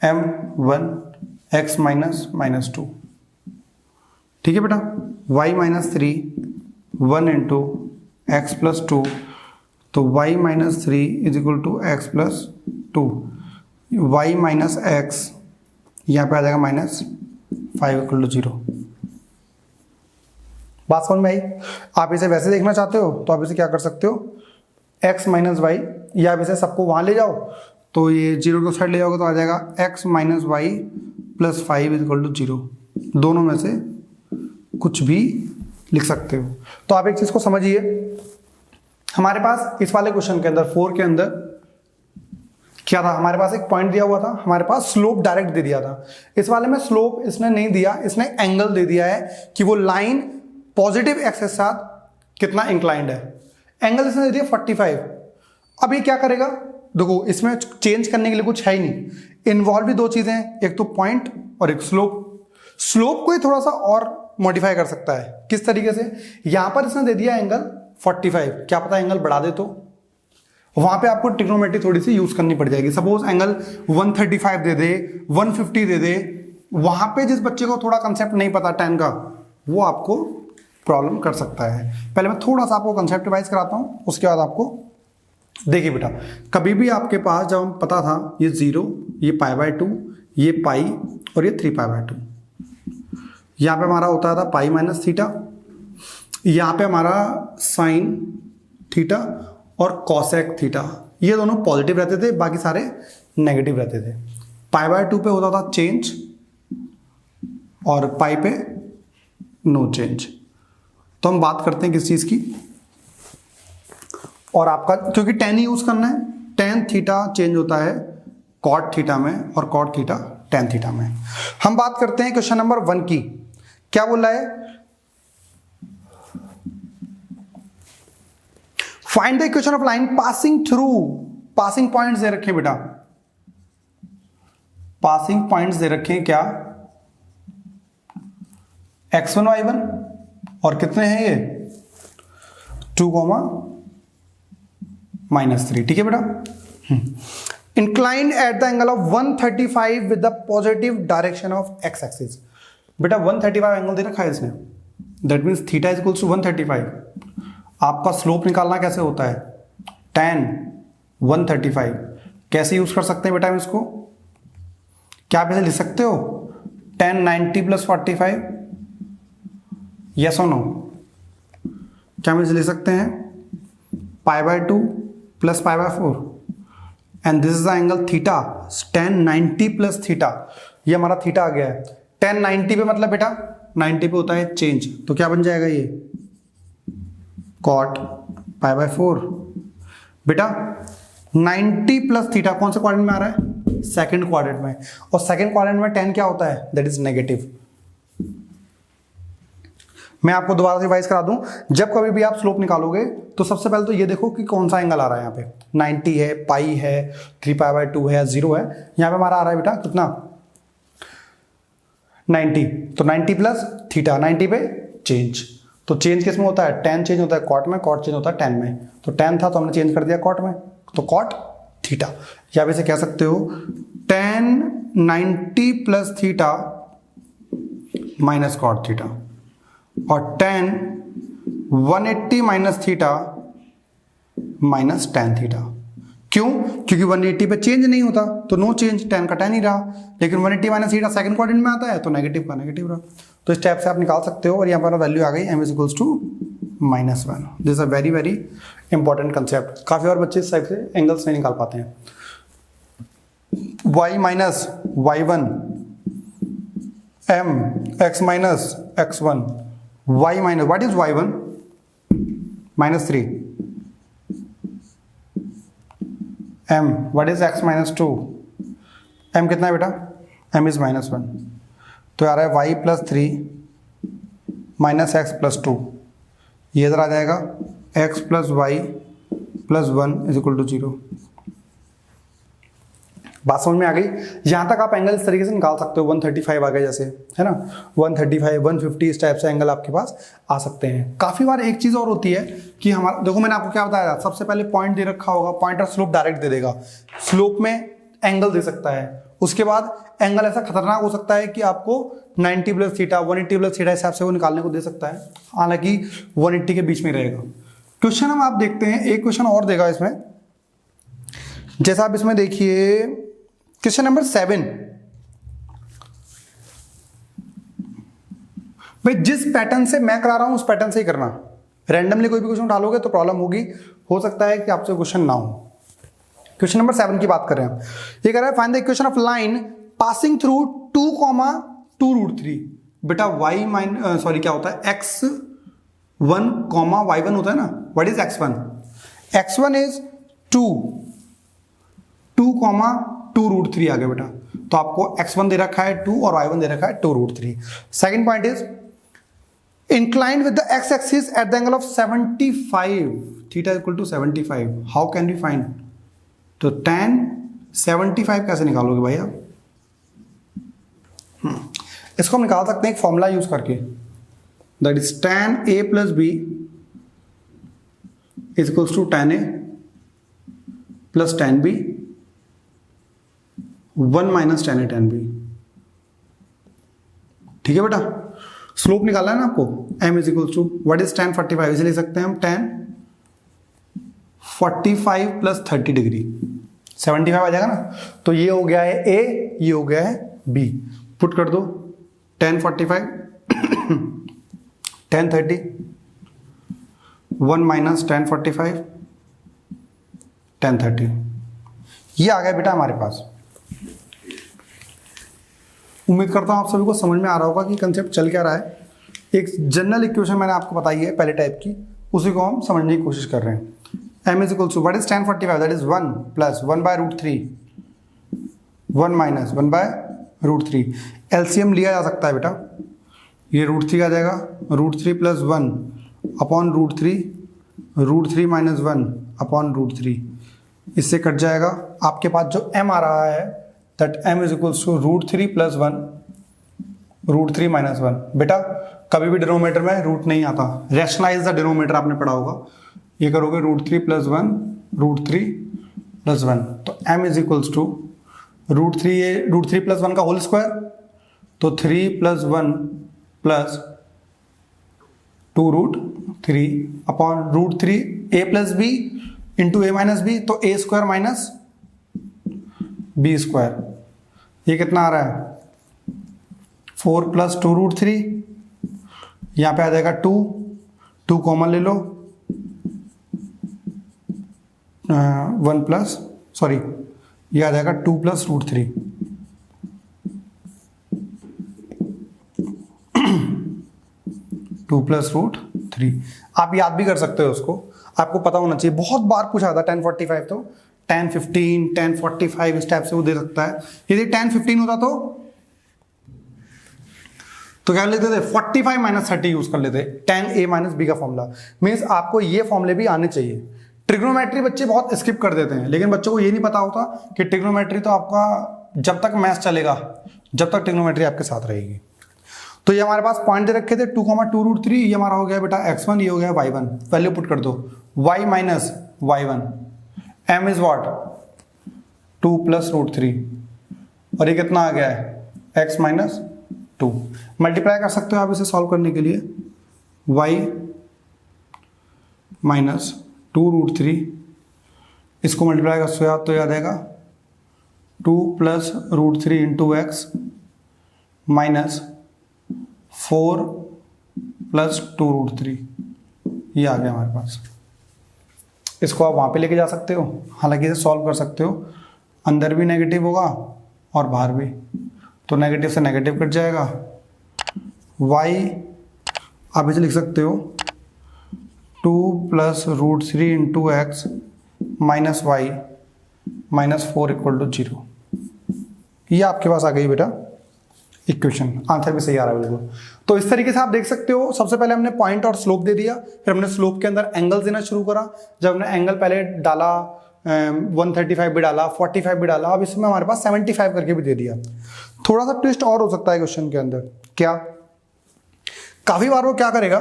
A: m1 x माइनस -2, ठीक है बेटा y minus 3 1 into x plus 2, तो y minus 3 is equal to x plus 2, y minus x यहाँ पे आ जाएगा -5 इक्वल टू 0। बात समझ में आई? आप इसे वैसे देखना चाहते हो तो आप इसे क्या कर सकते हो x माइनस वाई, या आप इसे सबको वहां ले जाओ तो ये 0 को साइड ले जाओगे तो आ जाएगा x minus Y plus 5 is equal to 0। दोनों में से कुछ भी लिख सकते हो। तो आप एक चीज को समझिए, हमारे पास इस वाले क्वेश्चन के अंदर 4 के अंदर क्या था, हमारे पास एक पॉइंट दिया हुआ था, हमारे पास स्लोप डायरेक्ट दे दिया था। इस वाले में स्लोप इसने नहीं दिया, इसने एंगल दे दिया है कि वो लाइन पॉजिटिव एक्स के साथ कितना इंक्लाइंड है। एंगल इसने दे दिया 45। अब ये क्या करेगा, देखो इसमें चेंज करने के लिए कुछ है ही नहीं, इन्वॉल्व भी दो चीजें हैं, एक तो पॉइंट और एक स्लोप। स्लोप को ही थोड़ा सा और मॉडिफाई कर सकता है, किस तरीके से, यहां पर इसने दे दिया एंगल 45, क्या पता एंगल बढ़ा दे तो वहां पे आपको ट्रिग्नोमेट्री थोड़ी सी यूज करनी पड़ जाएगी। सपोज एंगल 135 दे दे, 150 दे दे, वहां पे जिस बच्चे को थोड़ा कंसेप्ट नहीं पता tan का, वो आपको प्रॉब्लम कर सकता है। पहले मैं थोड़ा सा आपको कंसेप्ट रिवाइज कराता हूं, उसके बाद आपको देखिए बेटा, कभी भी आपके पास जब हम पता था ये 0, ये π/2, ये पाई और ये 3π/2, यहां पे हमारा होता था पाई माइनस थीटा, यहां पे हमारा साइन थीटा और कॉसेक थीटा, ये दोनों पॉजिटिव रहते थे, बाकी सारे नेगेटिव रहते थे। π/2 पे होता था चेंज और पाई पे नो चेंज। तो हम बात करते हैं किस चीज की, और आपका क्योंकि tan यूज करना है, tan थीटा चेंज होता है cot थीटा में और cot थीटा tan थीटा में। हम बात करते हैं क्वेश्चन नंबर 1 की, क्या बोल रहा है, find the equation of line passing through, passing points दे रखे बेटा, पासिंग पॉइंट्स दे रखे हैं क्या, x1 y1 और कितने हैं ये 2, -3, ठीक है बेटा। Inclined at the angle of 135 with the positive direction of x axis. बेटा 135 एंगल दे रखा है इसने, that means theta is equals to 135। आपका स्लोप निकालना कैसे होता है, tan 135 कैसे यूज कर सकते हैं बेटा हम इसको, क्या आप इसे लिख सकते हो tan 90 प्लस 45, यस और नो, क्या हम इसे लिख सकते हैं π/2 plus π/4 and this is the angle theta, tan 90 plus theta, ये हमारा थीटा आ गया है। tan 90 पे मतलब बेटा 90 पे होता है चेंज, तो क्या बन जाएगा ये cot π/4। बेटा 90 प्लस थीटा कौन से क्वाड्रेंट में आ रहा है, सेकंड क्वाड्रेंट में, और सेकंड क्वाड्रेंट में tan क्या होता है, दैट इज नेगेटिव। मैं आपको दोबारा रिवाइज करा दूं, जब कभी भी आप स्लोप निकालोगे तो सबसे पहले तो ये देखो कि कौन सा एंगल आ रहा है, यहाँ पे 90 है, पाई है, 3π/2 है, 0 है, यहाँ पे हमारा आ रहा है बेटा कितना 90, तो 90 प्लस थीटा, 90 पे चेंज, तो चेंज किस में होता है, tan चेंज होता है कॉट में, कॉट चेंज होता है tan में, तो tan था तो हमने चेंज कर दिया कॉट में, तो कॉट थीटा, या आप इसे कह सकते हो tan 90 plus theta minus cot theta, और tan 180 minus theta minus tan theta. क्यों, क्योंकि 180 पे चेंज नहीं होता तो नो चेंज, tan का tan ही रहा, लेकिन 180 माइनस थीटा सेकंड क्वाड्रेंट में आता है तो नेगेटिव का नेगेटिव रहा। तो इस टाइप से आप निकाल सकते हो, और यहाँ पर वैल्यू आ गई m is equals to -1। This is a very very important concept, काफी और बच्चे इस टाइप से एंगल्स नहीं निकाल पाते हैं। y minus y1 m x minus x1 y minus, what is y1 -3 m, what is x minus two, m कितना है बेटा, m इज माइनस वन, तो आ रहा है y plus three minus x plus two, ये इधर आ जाएगा x plus y plus one is equal to zero. बात समझ में आ गई? यहां तक आप एंगल इस तरीके से निकाल सकते हो, 135 आ गए जैसे, है ना, 135 150 इस टाइप से एंगल आपके पास आ सकते हैं। काफी बार एक चीज और होती है कि हमारा, देखो मैंने आपको क्या बताया था, सबसे पहले पॉइंट दे रखा होगा, पॉइंट और स्लोप डायरेक्ट दे देगा, स्लोप में एंगल दे सकता है, उसके बाद एंगल ऐसा खतरनाक हो सकता है कि आपको 90 प्लस थीटा 180 प्लस थीटा हिसाब से वो निकालने को दे सकता है, हालांकि 180 के बीच में रहेगा। क्वेश्चन हम आप देखते हैं, एक क्वेश्चन और देगा इसमें, जैसा आप इसमें देखिए क्वेश्चन नंबर 7। भाई जिस पैटर्न से मैं करा रहा हूं उस पैटर्न से ही करना, रैंडमली कोई भी क्वेश्चन डालोगे तो प्रॉब्लम होगी, हो सकता है कि आपसे क्वेश्चन ना हो। क्वेश्चन नंबर 7 की बात कर रहे हैं हम, ये कह रहा है find the equation of line passing through 2,2√3। बेटा क्या होता है, x1, y1 होता है ना, what is x1, x1 is 2,2√3 आ गया बेटा, तो आपको x1 दे रखा है 2 और y1 दे रखा है 2√3। Second point is inclined with the x-axis at the angle of 75, theta is equal to 75, how can we find, तो tan 75 कैसे निकालोगे भाई आप, इसको हम निकाल सकते हैं एक फॉर्मूला यूज करके, that is tan a plus b is equals to tan a plus tan b 1 minus tan a tan b। ठीक है बेटा, स्लोप निकालना है ना आपको, m is equals to what is tan 45, इसे लिख सकते हैं हम tan 45 प्लस 30 डिग्री, 75 आ जाएगा ना, तो ये हो गया है a, ये हो गया है b, पुट कर दो tan 45 tan 30 1 minus tan 45 tan 30, ये आ गया बेटा हमारे पास। उम्मीद करता हूं आप सभी को समझ में आ रहा होगा कि कंसेप्ट चल क्या रहा है। एक जनरल इक्वेशन मैंने आपको बताई है पहले टाइप की, उसी को हम समझने की कोशिश कर रहे हैं। m is equal to what is tan 45, that is 1 plus 1/√3 1 minus 1/√3, LCM लिया जा सकता है बेटा, ये √3 आ जाएगा, √3 प्लस 1 अपॉन √3, √3 माइनस 1 अपॉन √3, इससे कट जाएगा, आपके पास जो m आ रहा है that m is equals to √3 plus 1 √3 minus 1। बेटा कभी भी डिनोमिनेटर में रूट नहीं आता, रैशनलाइज द डिनोमिनेटर आपने पढ़ा होगा, ये करोगे √3 प्लस 1 √3 प्लस 1, तो m is equals to √3 plus 1 का होल स्क्वायर, तो 3 plus 1 plus 2√3 upon √3 a plus b into a minus b, तो a square minus b square, ये कितना आ रहा है 4 प्लस 2√3, यहाँ पे आ जाएगा 2 कॉमन ले लो, 1 प्लस सॉरी ये आ जाएगा 2 प्लस √3 2 प्लस √3। आप याद भी कर सकते हो उसको, आपको पता होना चाहिए, बहुत बार पूछा था tan 45, तो tan 15 tan 45 इस टाइप से वो दे सकता है। यदि tan 15 होता तो क्या लेते थे 45 माइनस 30 यूज कर लेते, tan a माइनस b का फॉर्मूला, मीन्स आपको ये फॉर्मूले भी आने चाहिए। ट्रिग्नोमेट्री बच्चे बहुत स्किप कर देते हैं, लेकिन बच्चों को ये नहीं पता होता कि ट्रिग्नोमेट्री तो आपका जब तक मैथ्स चलेगा, जब तक ट्रिग्नोमेट्री आपके साथ रहेगी। तो ये हमारे पास पॉइंट दे रखे थे 2,2√3, ये हमारा हो गया बेटा x1, ये हो गया y1, वैल्यू पुट कर दो y minus y1, m is what 2 plus √3, और ये कितना आ गया है x माइनस 2। मल्टीप्लाई कर सकते हो आप इसे सॉल्व करने के लिए, y माइनस 2√3, इसको मल्टीप्लाई कर सकते हो तो याद आएगा 2 plus √3 into x minus 4 plus 2√3, ये आ गया हमारे पास। इसको आप वहाँ पे लेके जा सकते हो, हालांकि इसे सॉल्व कर सकते हो, अंदर भी नेगेटिव होगा और बाहर भी, तो नेगेटिव से नेगेटिव कट जाएगा, y आप इसे लिख सकते हो 2 plus √3 into x minus y -4 equal to 0। ये आपके पास आ गई बेटा इक्वेशन, आंसर भी सही आ रहा है बिल्कुल। तो इस तरीके से आप देख सकते हो, सबसे पहले हमने पॉइंट और स्लोप दे दिया, फिर हमने स्लोप के अंदर एंगल देना शुरू करा। जब हमने एंगल पहले डाला 135 भी डाला, 45 भी डाला, अब इसमें हमारे पास 75 करके भी दे दिया। थोड़ा सा ट्विस्ट और हो सकता है क्वेश्चन के अंदर, क्या काफी बार वो क्या करेगा,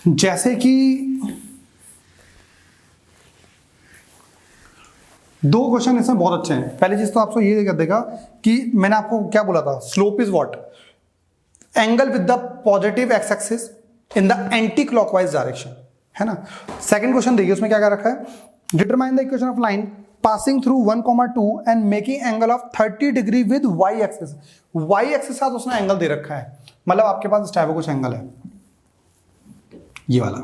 A: जैसे कि दो क्वेश्चन इसमें बहुत अच्छे हैं। पहली चीज तो आपको ये कर देगा कि मैंने आपको क्या बोला था, slope is what, angle with the positive x axis in the anti clockwise direction, है ना। सेकंड क्वेश्चन देखिए, उसमें क्या क्या रखा है, determine the equation of line passing through 1,2 and making angle of 30 degree with y axis. Y axis साथ उसने एंगल दे रखा है, मतलब आपके पास इस टाइप का कुछ एंगल है, ये वाला।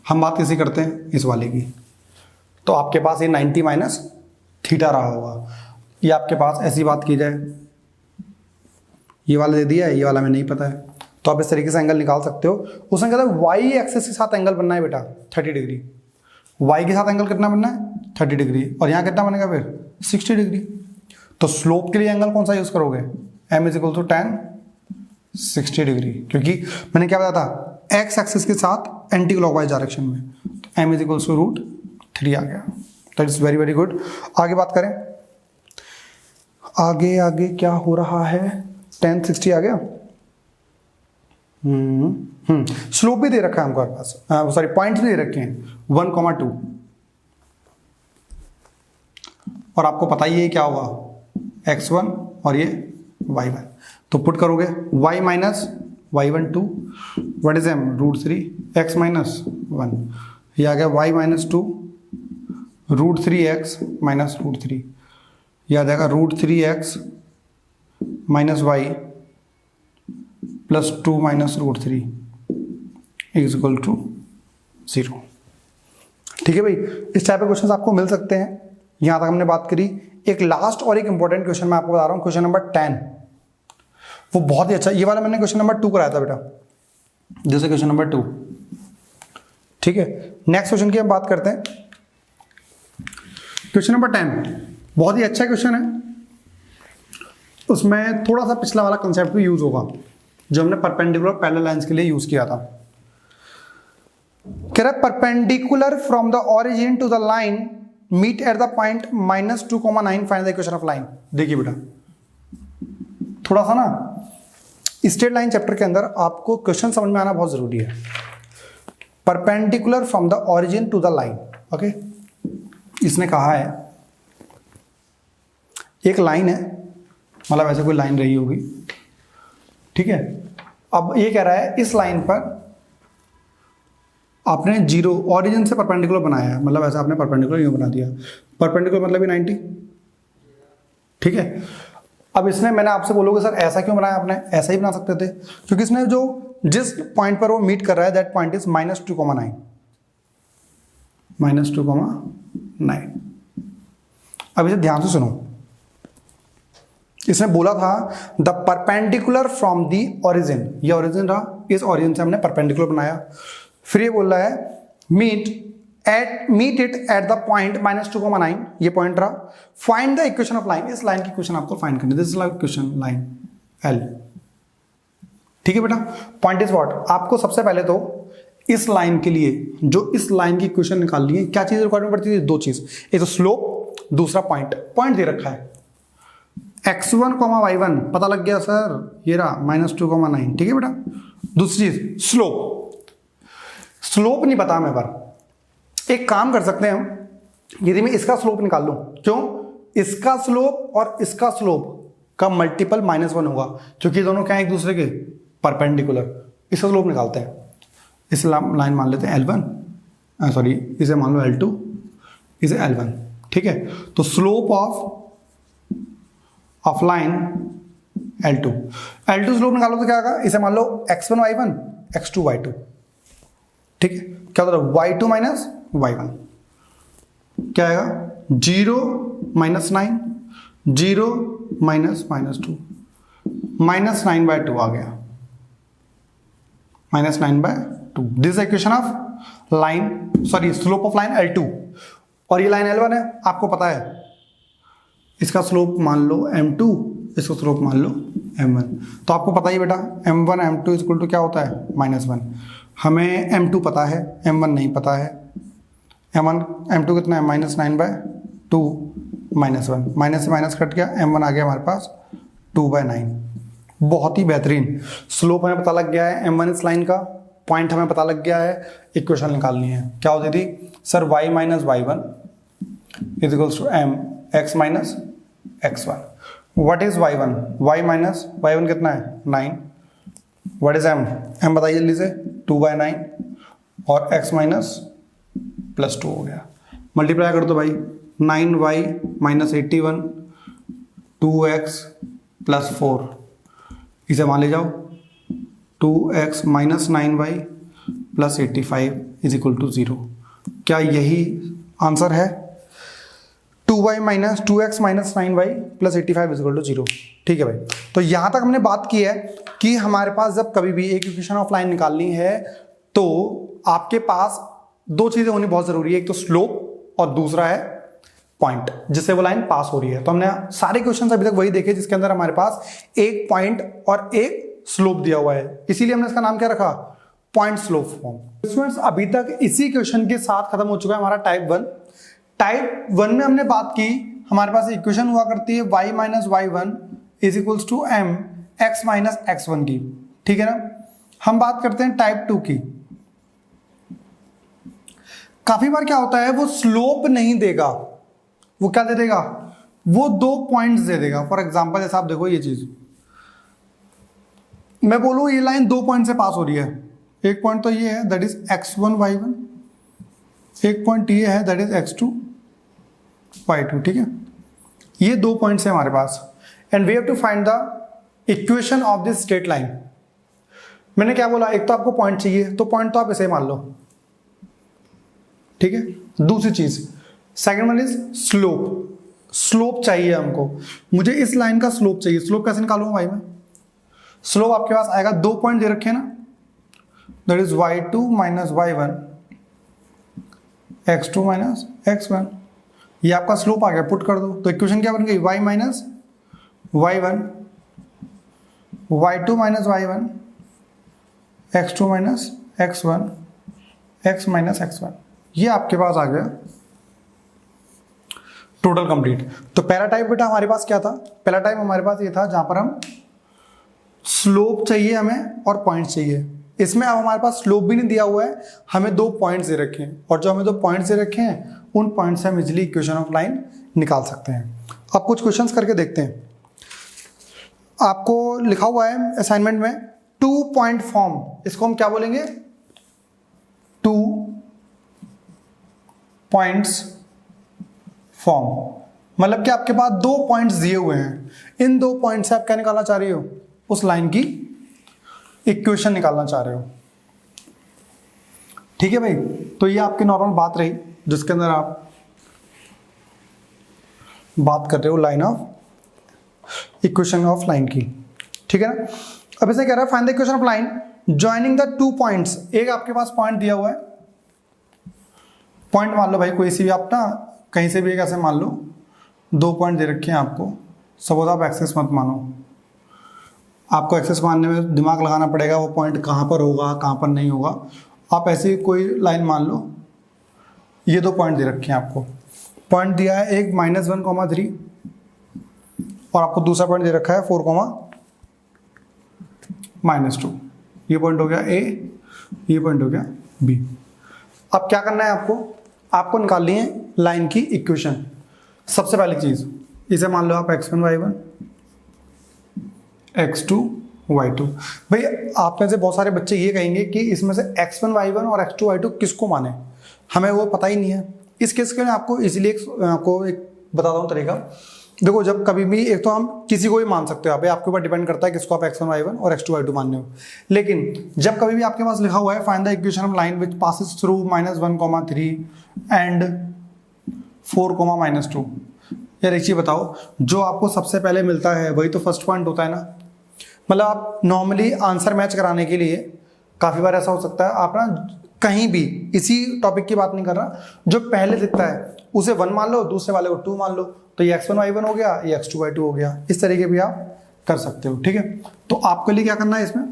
A: हम बात कैसे करते हैं इस वाले की, तो आपके पास ये 90 माइनस थीटा रहा होगा। ये आपके पास ऐसी बात की जाए, ये वाला दे दिया है, ये वाला में नहीं पता है, तो आप इस तरीके से एंगल निकाल सकते हो। उसने कहता है वाई एक्सिस के साथ एंगल बनना है बेटा 30 डिग्री, वाई के साथ एंगल कितना बनना है 30 डिग्री, और यहाँ कितना बनेगा फिर 60 डिग्री। तो स्लोप के लिए एंगल कौन सा यूज करोगे, m is equal to tan 60 degree, क्योंकि मैंने क्या बताया था एक्स एक्सिस के साथ एंटी क्लॉकवाइज डायरेक्शन में, तो m इज इक्वल टू √3 आ गया। That is very very good. आगे बात करें, आगे आगे क्या हो रहा है, tan 60 आ गया। स्लोप भी दे रखा है हमारे पास, सॉरी पॉइंट्स भी दे रखे हैं 1,2, और आपको पता ही है क्या होगा x1 और ये y1, तो पुट करोगे y minus y12 what is m √3 x minus 1, ये आ गया y माइनस 2 √3x माइनस √3, ये आ जाएगा √3x minus y plus 2 minus √3 is equal to 0। ठीक है भाई, इस टाइप के क्वेश्चन आपको मिल सकते हैं। यहां तक हमने बात करी। एक लास्ट और एक इंपॉर्टेंट क्वेश्चन मैं आपको बता रहा हूं, क्वेश्चन नंबर 10, वो बहुत ही अच्छा, ये वाला मैंने क्वेश्चन नंबर 2 कराया था बेटा, जैसे क्वेश्चन नंबर 2। ठीक है, नेक्स्ट क्वेश्चन की हम बात करते हैं। क्वेश्चन नंबर 10 बहुत ही अच्छा क्वेश्चन है, उसमें थोड़ा सा पिछला वाला कंसेप्ट भी यूज होगा जो हमने परपेंडिकुलर पैरेलल लाइंस के लिए यूज किया था। कह रहा है perpendicular from the origin to the line meet at the point -2,9 find the equation of line. देखिए बेटा, थोड़ा सा ना स्ट्रेट लाइन चैप्टर के अंदर आपको क्वेश्चन समझ में आना बहुत जरूरी है। Perpendicular from the origin to the line, okay. इसने कहा है एक लाइन है, मतलब ऐसे कोई लाइन रही होगी, ठीक है। अब ये कह रहा है इस लाइन पर आपने जीरो ओरिजिन से परपेंडिकुलर बनाया है, मतलब ऐसा आपने परपेंडिकुलर यूं बना दिया, परपेंडिकुलर मतलब ये 90, ठीक है। अब इसने, मैंने आपसे बोलोगे सर ऐसा क्यों बनाया आपने, ऐसा ही बना सकते थे, क्योंकि इसने जो जिस पॉइंट पर वो मीट कर रहा है दैट पॉइंट इज -2,9 -2,9। अब इसे ध्यान से सुनो, इसने बोला था the perpendicular from the origin, ये ओरिजिन रहा, इस ओरिजिन से हमने परपेंडिकुलर बनाया। फिर ये बोल रहा है meet it at the point -2,9, ये पॉइंट रहा। Find the equation of line, इस लाइन की इक्वेशन आपको फाइंड करनी है, this is equation line L। ठीक है बेटा, पॉइंट इज व्हाट, आपको सबसे पहले तो इस लाइन के लिए जो इस लाइन की इक्वेशन निकालनी है, क्या चीज रिक्वायरमेंट पड़ती है, दो चीज, एक तो स्लोप, दूसरा पॉइंट। पॉइंट दे रखा है x1, y1 पता लग गया सर, ये रहा -2,9, ठीक है बेटा। दूसरी चीज स्लोप, स्लोप नहीं पता हमें, पर एक काम कर सकते हैं हम, यदि मैं इसका स्लोप निकाल लूं, क्यों, इसका स्लोप और इसका स्लोप का मल्टीपल -1 होगा, क्योंकि दोनों क्या है एक दूसरे के परपेंडिकुलर। इसका स्लोप निकालते हैं, इस लाइन मान लेते हैं L1, सॉरी इसे मान लो L2, इसे L1, ठीक है। तो slope of line L2 slope निकालो तो क्या आएगा, इसे मान लो x1 y1 x2 y2, ठीक है। क्या होता है y2 माइनस y1, क्या आएगा 0 -9, 0 -2, -9/2 आ गया, -9/2 L2। This equation of line, sorry slope of line L2, और ये लाइन L1 है, आपको पता है इसका स्लोप मान लो M2, इसका स्लोप मान लो M1। तो आपको पता ही बेटा M1 M2 इक्वल टू क्या होता है -1। हमें M2 पता है, M1 नहीं पता है। M2 कितना है -9/2 -1, माइनस से माइनस कट गया, M1 आ गया हमारे पास 2/9। बहुत ही बेहतरीन, स्लोप हमें पता लग गया है M1 इस लाइन का, पॉइंट हमें पता लग गया है, इक्वेशन निकालनी है। क्या होती थी sir, y minus y1 is equals to m x minus x1। What is y1? y minus y1 कितना है 9। व्हाट इज m बताइए जल्दी से, 2/9, और x माइनस +2 हो गया। मल्टीप्लाई कर दो भाई, 9y माइनस 81, 2x + 4, इसे मान ले जाओ, 2x minus 9y + 85 is equal to 0। क्या यही आंसर है? 2x minus 9y + 85 is equal to 0। ठीक है भाई, तो यहां तक हमने बात की है कि हमारे पास जब कभी भी एक इक्वेशन ऑफ लाइन निकालनी है तो आपके पास दो चीजें होनी बहुत जरूरी है, एक तो स्लोप और दूसरा है पॉइंट जिससे वो लाइन पास हो रही है। तो हमने सारे क्वेश्चन अभी तक वही देखे जिसके अंदर हमारे पास एक पॉइंट और एक स्लोप दिया हुआ है, इसीलिए हमने इसका नाम क्या रखा, पॉइंट स्लोप फॉर्म। स्टूडेंट्स अभी तक इसी क्वेश्चन के साथ खत्म हो चुका है हमारा टाइप 1। टाइप 1 में हमने बात की, हमारे पास इक्वेशन हुआ करती है y minus y1 is equals to m x minus x1 की। ठीक है ना। हम बात करते हैं टाइप 2 की। काफी बार क्या होता है, वो स्लोप नहीं देगा, वो क्या दे देगा, वो 2 पॉइंट्स दे देगा। फॉर एग्जांपल जैसे आप देखो ये चीज, मैं बोलूं ये लाइन 2 पॉइंट से पास हो रही है। एक पॉइंट तो ये है दैट इज x1 y1, एक पॉइंट ये है दैट इज x2 y2। ठीक है, ये 2 पॉइंट्स है हमारे पास and we have to find the equation of this straight line. मैंने क्या बोला, एक तो आपको पॉइंट चाहिए, तो पॉइंट तो आप इसे मान लो। ठीक है, दूसरी चीज second one is slope. Slope चाहिए हमको, मुझे इस लाइन का स्लोप चाहिए। स्लोप कैसे निकालूंगा भाई मैं? स्लोप आपके पास आएगा, 2 पॉइंट दे रखे हैं ना, that is y2 minus y1 x2 minus x1। ये आपका स्लोप आ गया, पुट कर दो तो इक्वेशन क्या बन गई, y minus y1 y2 minus y1 x2 minus x1 x minus x1। ये आपके पास आ गया टोटल कंप्लीट। तो पहला टाइप बेटा हमारे पास क्या था, पहला टाइप हमारे पास ये था जहां पर हम स्लोप चाहिए हमें और पॉइंट चाहिए। इसमें अब हमारे पास स्लोप भी नहीं दिया हुआ है, हमें 2 पॉइंट्स दे रखे हैं, और जो हमें 2 पॉइंट्स दे रखे हैं उन पॉइंट से हम इजिली इक्वेशन ऑफ लाइन निकाल सकते हैं। अब कुछ क्वेश्चंस करके देखते हैं। आपको लिखा हुआ है असाइनमेंट में 2 पॉइंट फॉर्म, इसको हम क्या बोलेंगे, 2 पॉइंट्स फॉर्म। मतलब कि आपके पास 2 पॉइंट्स दिए हुए हैं, इन 2 पॉइंट से आप क्या निकालना चाह रही हो, उस लाइन की इक्वेशन निकालना चाह रहे हो। ठीक है भाई, तो ये आपकी नॉर्मल बात रही जिसके अंदर आप बात कर रहे हो line of equation of line की। ठीक है ना। अब इसे कह रहा है find the equation of line joining the 2 points. एक आपके पास पॉइंट दिया हुआ है, पॉइंट मान लो भाई कोई सी भी, आप ना कहीं से भी एक ऐसे मान लो, 2 पॉइंट दे रखे हैं आपको, सपोज आप एक्सेस मत मानो, आपको एक्सेस मानने में दिमाग लगाना पड़ेगा, वो पॉइंट कहाँ पर होगा कहाँ पर नहीं होगा। आप ऐसी कोई लाइन मान लो, ये 2 पॉइंट दे रखे हैं आपको। पॉइंट दिया है एक -1,3 और आपको दूसरा पॉइंट दे रखा है 4,-2। ये पॉइंट हो गया A, ये पॉइंट हो गया B। अब क्या करना है आपको निकालनी है लाइन की इक्वेशन। सबसे पहली चीज, इसे मान लो आप x1 y1 x2 y2। भाई आप में से बहुत सारे बच्चे ये कहेंगे कि इसमें से x1 y1 और x2 y2 किसको माने, हमें वो पता ही नहीं है। इस केस के लिए आपको इजीली आपको एक बताता हूँ तरीका। देखो, जब कभी भी, एक तो हम किसी को भी मान सकते हो, भाई आपके ऊपर डिपेंड करता है किसको आप x1 y1 और x2 y2 मानने हो। लेकिन जब कभी भी आपके पास लिखा हुआ है find the equation of line which passes through -1,3 and 4,-2, यार एक चीज बताओ, जो आपको सबसे पहले मिलता है वही तो फर्स्ट पॉइंट होता है ना। मतलब आप नॉर्मली आंसर मैच कराने के लिए काफ़ी बार ऐसा हो सकता है आप ना कहीं भी, इसी टॉपिक की बात नहीं कर रहा, जो पहले दिखता है उसे 1 मान लो, दूसरे वाले को 2 मान लो, तो ये x1 y1 हो गया, ये x2 y2 हो गया। इस तरीके भी आप कर सकते हो, ठीक है। तो आपके लिए क्या करना है इसमें,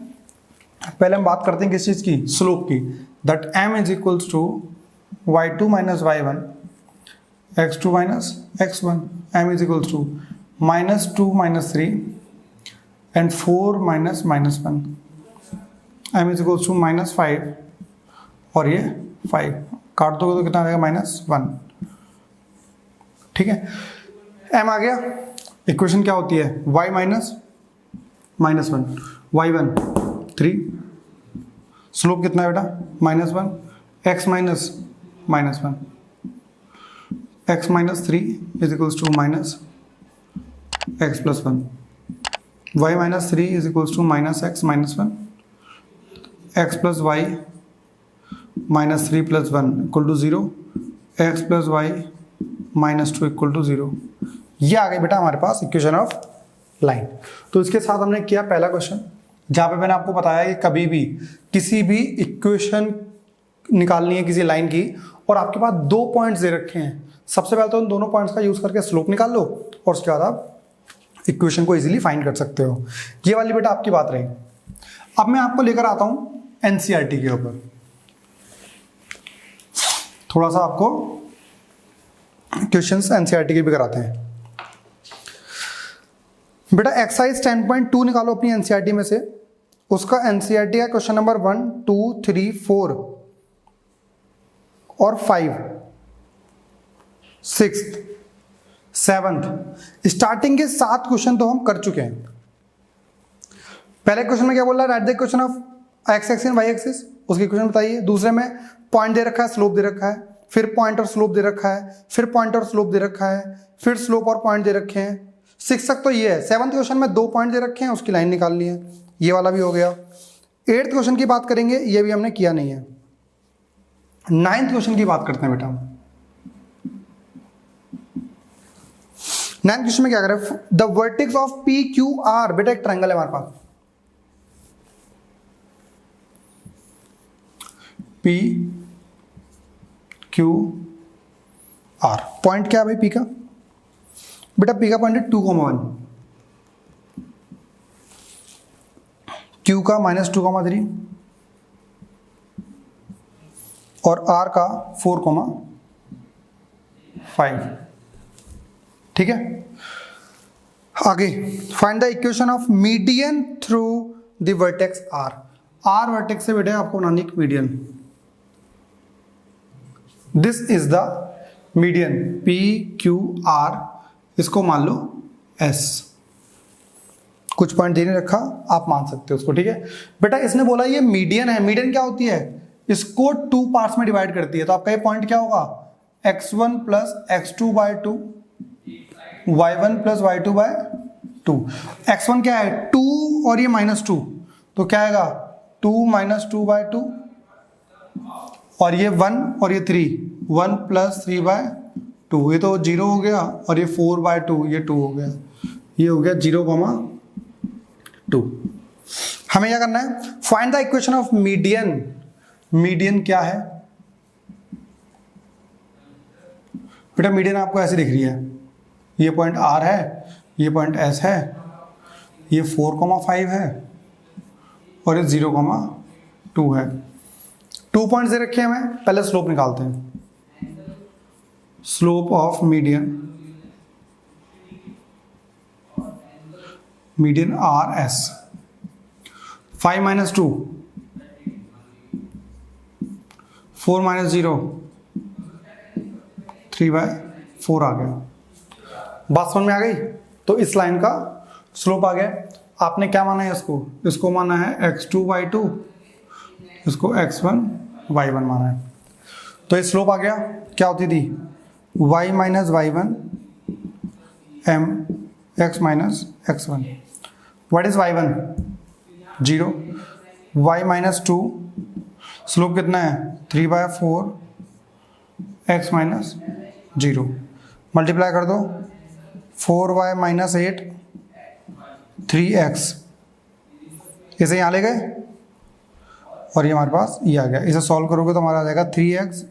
A: पहले हम बात करते हैं किस चीज़ की, स्लोप की। That m is equals to y2 minus y1 x2 minus x1, m is equals to -2 minus 3 and 4 minus -1, m is equals to -5 और ये 5, काट दोगे तो कितना आ जाएगा -1, ठीक है। m आ गया, इक्वेशन क्या होती है, y माइनस -1, y1 3, स्लोप कितना है बेटा -1, x minus -1, x minus 3 is equals to minus x plus 1, y minus 3 is equals to minus x minus 1, x plus y minus 3 plus 1 equal to 0, x plus y minus 2 equal to 0। ये आ गई बेटा हमारे पास equation of line. तो इसके साथ हमने किया पहला क्वेश्चन, जहाँ पे मैंने आपको बताया कि कभी भी किसी भी इक्वेशन निकालनी है किसी लाइन की और आपके पास 2 पॉइंट्स दे रखे हैं, सबसे पहले तो उन दोनों पॉइंट्स का यूज करके स्लोप निकाल लो और उसके बाद आप इक्वेशन को इजीली फाइंड कर सकते हो। ये वाली बेटा आपकी बात रही। अब मैं आपको लेकर आता हूं एनसीईआरटी के ऊपर, थोड़ा सा आपको क्वेश्चंस एनसीईआरटी के भी कराते हैं। बेटा एक्सरसाइज 10.2 निकालो अपनी एनसीईआरटी में से, उसका एनसीईआरटी है क्वेश्चन नंबर 1, 2, 3, 4 और 5, 6th, 7th, स्टार्टिंग के 7 क्वेश्चन तो हम कर चुके हैं। पहले क्वेश्चन में क्या बोल रहा है, write the equation of x axis and y axis, उसकी इक्वेशन बताइए। दूसरे में पॉइंट दे रखा है, स्लोप दे रखा है, फिर पॉइंट और स्लोप दे रखा है, फिर पॉइंट और स्लोप दे रखा है, फिर स्लोप और पॉइंट दे रखे हैं। 6 तक तो ये है। 7th क्वेश्चन में 2 पॉइंट दे रखे हैं, उसकी लाइन निकालनी है, ये वाला भी हो गया। 8th क्वेश्चन की बात करेंगे, ये भी हमने किया नहीं है। 9th क्वेश्चन की बात करते हैं बेटा। 9th क्वेश्चन में क्या करें, the vertex of P Q are, बेटा एक ट्रायंगल है हमारे पास, पी क्यू आर। पॉइंट क्या है भाई पी का, बेटा पी का पॉइंट है 2,1, क्यू का -2,3 और आर का 4,5, ठीक है। आगे find the equation of median through the vertex R. R vertex से बेटे आपको बनानी एक median, this is the median P Q R, इसको मान लो एस। कुछ पॉइंट दे नहीं रखा, आप मान सकते हो उसको, ठीक है। बेटा इसने बोला ये मीडियन है, मीडियन क्या होती है, इसको 2 पार्ट्स में डिवाइड करती है, तो आपका ये पॉइंट क्या होगा, x1 plus x2/2, y1 plus y2/2। x1 क्या है 2 और ये -2, तो क्या आएगा 2 - 2/2 और ये 1 और ये 3, 1 प्लस 3/2, ये तो 0 हो गया और ये 4/2, ये 2 हो गया, ये हो गया 0,2। हमें क्या करना है, find the equation of median. Median क्या है बेटा, मीडियन आपको ऐसे दिख रही है, ये पॉइंट R है, ये पॉइंट S है, ये 4,5 है और ये 0,2 है। 2 पॉइंट्स दे रखे हैं हमें, पहले स्लोप निकालते हैं। Slope of median, median RS, 5 - 2, 4 - 0, 3/4 आ गया। बात समझ में आ गई। तो इस लाइन का स्लोप आ गया। आपने क्या माना है इसको माना है x2/2, इसको x1/y1 माना है। तो ये स्लोप आ गया, क्या होती थी y - y1 m x - x1। What is y1, 0, y - 2, slope कितना है 3/4 x - 0, मल्टीप्लाई कर दो, 4y - 8 3x, इसे यहाँ ले गए और ये हमारे पास ये आ गया। इसे सॉल्व करोगे तो हमारा आ जाएगा 3x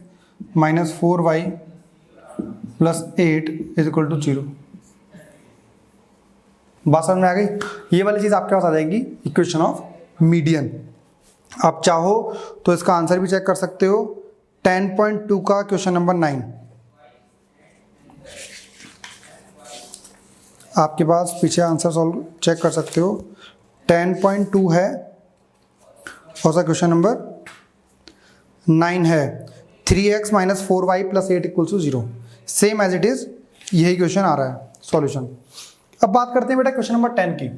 A: minus 4y plus 8 is equal to 0। बात समझ में आ गई? ये वाली चीज़ आपके पास आ जाएगी इक्वेशन ऑफ मीडियन। आप चाहो तो इसका आंसर भी चेक कर सकते हो। 10.2 का क्वेश्चन नंबर 9 आपके पास पीछे आंसर सॉल्व चेक कर सकते हो। 10.2 है और सा क्वेश्चन नंबर 9 है। 3x minus 4y plus 8 equals to 0, same as it is यही क्वेश्चन आ रहा है सॉल्यूशन। अब बात करते हैं बेटा क्वेश्चन नंबर 10 की।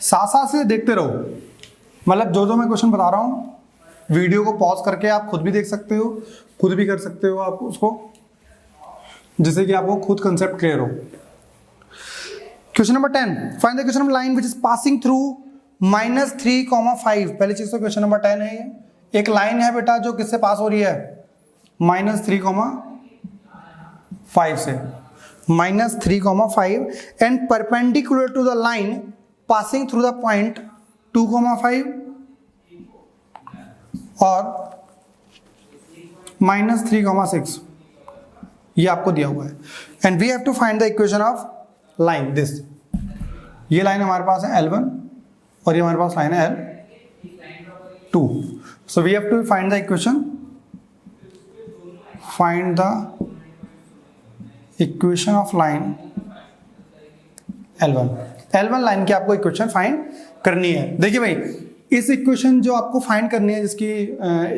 A: साथ साथ से देखते रहो, मतलब जो मैं क्वेश्चन बता रहा हूं वीडियो को पॉज करके आप खुद भी देख सकते हो, खुद भी कर सकते हो आप उसको, जिससे कि आपको खुद कंसेप्ट क्लियर हो। Question number 10, find the question line which is passing through -3,5। पहली चीज तो क्वेश्चन नंबर 10 है, ये एक लाइन है बेटा जो किससे पास हो रही है, -3,5 से, -3,5 and perpendicular to the line passing through the point 2,5 और -3,6, ये आपको दिया हुआ है। And we have to find the equation of line this. ये लाइन हमारे पास है L1 और ये हमारे पास लाइन है L2। So we have to find the equation, find the equation of line L1 line की आपको इक्वेशन फाइंड करनी है। देखिए भाई, इस इक्वेशन जो आपको फाइंड करनी है जिसकी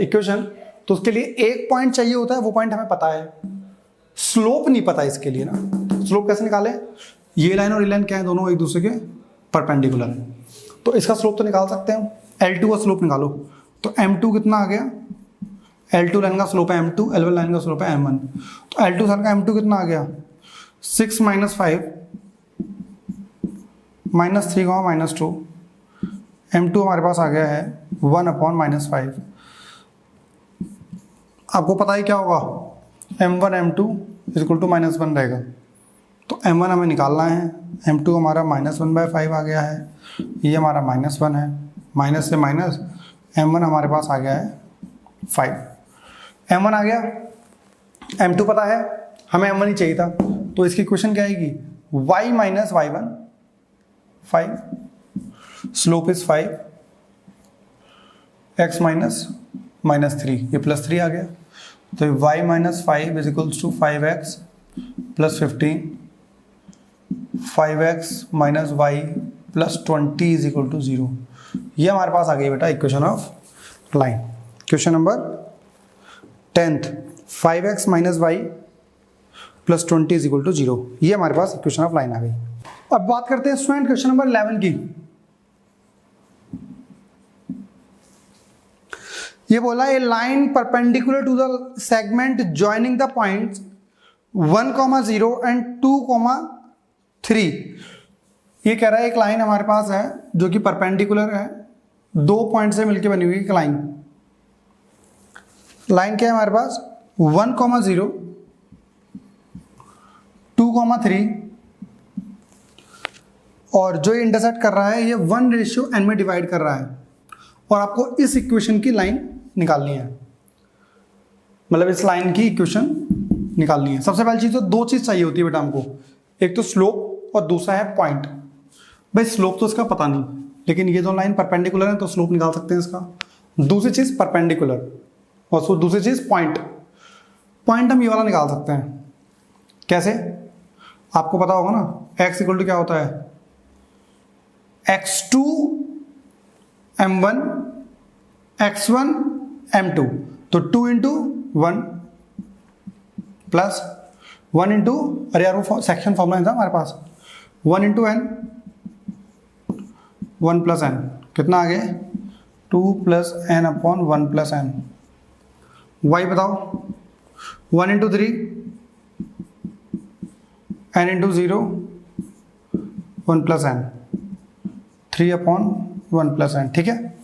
A: इक्वेशन, तो उसके लिए एक पॉइंट चाहिए होता है, वो पॉइंट हमें पता है, स्लोप नहीं पता इसके लिए ना। स्लोप कैसे निकाले? ये लाइन और ये लाइन क्या है, दोनों एक दूसरे के परपेंडिकुलर है, तो इसका स्लोप तो निकाल सकते हैं। L2 का स्लोप निकालो, तो M2 कितना आ गया, L2 लाइन का स्लोप है M2, L1 लाइन का स्लोप है M1, तो L2 साल का M2 कितना आ गया, 6 - 5 -3, -2, M2 हमारे पास आ गया है 1/-5। आपको पता ही क्या होगा, M1 M2 is equal to -1 रहेगा, तो M1 हमें निकालना है, M2 हमारा -1/5 आ गया है, ये हमारा -1 है, माइनस से माइनस, M1 हमारे पास आ गया है 5। M1 आ गया, M2 पता है, हमें M1 ही चाहिए था, तो इसकी इक्वेशन क्या आएगी, y - y1 5, slope is 5, x -3, ये +3 आ गया, तो y - 5 is equals to 5x + 15, 5x - y + 20 is equal to 0। ये हमारे पास आ गई बेटा equation of line. Question number 10th, 5x - y + 20 is equal to 0, ये हमारे पास इक्वेशन ऑफ लाइन आ गई। अब बात करते हैं स्टूडेंट क्वेश्चन नंबर 11 की। ये बोला a line perpendicular to the segment joining the points 1,0 and 2,3। ये कह रहा है एक लाइन हमारे पास है जो कि परपेंडिकुलर है, 2 पॉइंट से मिलकर बनी हुई एक लाइन। लाइन क्या है हमारे पास, 1,0, 2,3 और जो इंटरसेक्ट कर रहा है ये 1:n में डिवाइड कर रहा है, और आपको इस इक्वेशन की लाइन निकालनी है, मतलब इस लाइन की इक्वेशन निकालनी है। सबसे पहली चीज तो 2 चीज चाहिए होती है बेटा हमको, एक तो स्लोप और दूसरा है पॉइंट। भाई स्लोप तो इसका पता नहीं, लेकिन ये 2 लाइन परपेंडिकुलर है तो स्लोप निकाल सकते हैं इसका। दूसरी चीज परपेंडिकुलर और दूसरी चीज पॉइंट। पॉइंट हम ये वाला निकाल सकते हैं, कैसे, आपको पता होगा ना, x इक्वल टू क्या होता है, x2 m1 x1 m2, तो 2 × 1 प्लस 1 × अरे यार वो सेक्शन फॉर्मूला था हमारे पास, 1 × n 1 + n कितना आ गया, 2 + n/1 + n। y बताओ, 1 × 3 n × 0 1 + n, 3/1 + n। ठीक है,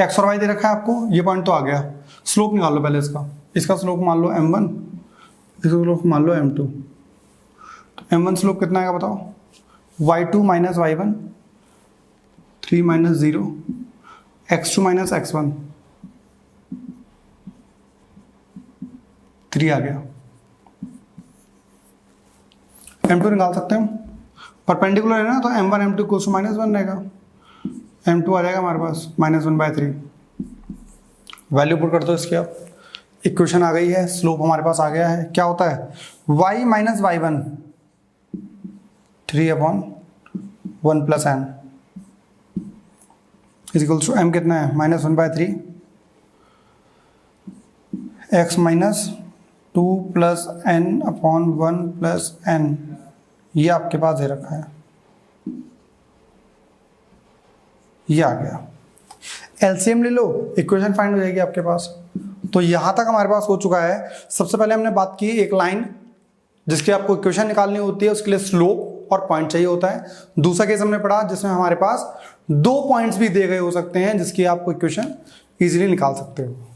A: x और y दे रखा है आपको, ये पॉइंट तो आ गया। स्लोप निकाल लो पहले इसका स्लोप मान लो m1, इसका स्लोप मान लो m2। तो m1 स्लोप कितना आएगा बताओ, y2 - y1 3 minus 0 x2 minus x1 3 आ गया। m2 निकाल सकते हैं हम, परपेंडिकुलर है ना, तो m1 m2 इक्वल्स टू -1 रहेगा। m2 आ जाएगा हमारे पास -1/3। वैल्यू पुट कर दो इसकी, आप इक्वेशन आ गई है, स्लोप हमारे पास आ गया है। क्या होता है y minus y1 3/1 plus n equals to m कितना है -1/3 x minus 2 plus n/1 plus n, ये आपके पास दे रखा है, ये आ गया। एलसीएम ले लो, इक्वेशन फाइंड हो जाएगी आपके पास। तो यहां तक हमारे पास हो चुका है। सबसे पहले हमने बात की एक लाइन जिसकी आपको इक्वेशन निकालनी होती है, उसके लिए स्लोप और पॉइंट चाहिए होता है। दूसरा केस हमने पढ़ा जिसमें हमारे पास 2 पॉइंट्स भी दिए गए हो सकते हैं जिसकी आपको इक्वेशन इजीली निकाल सकते हो।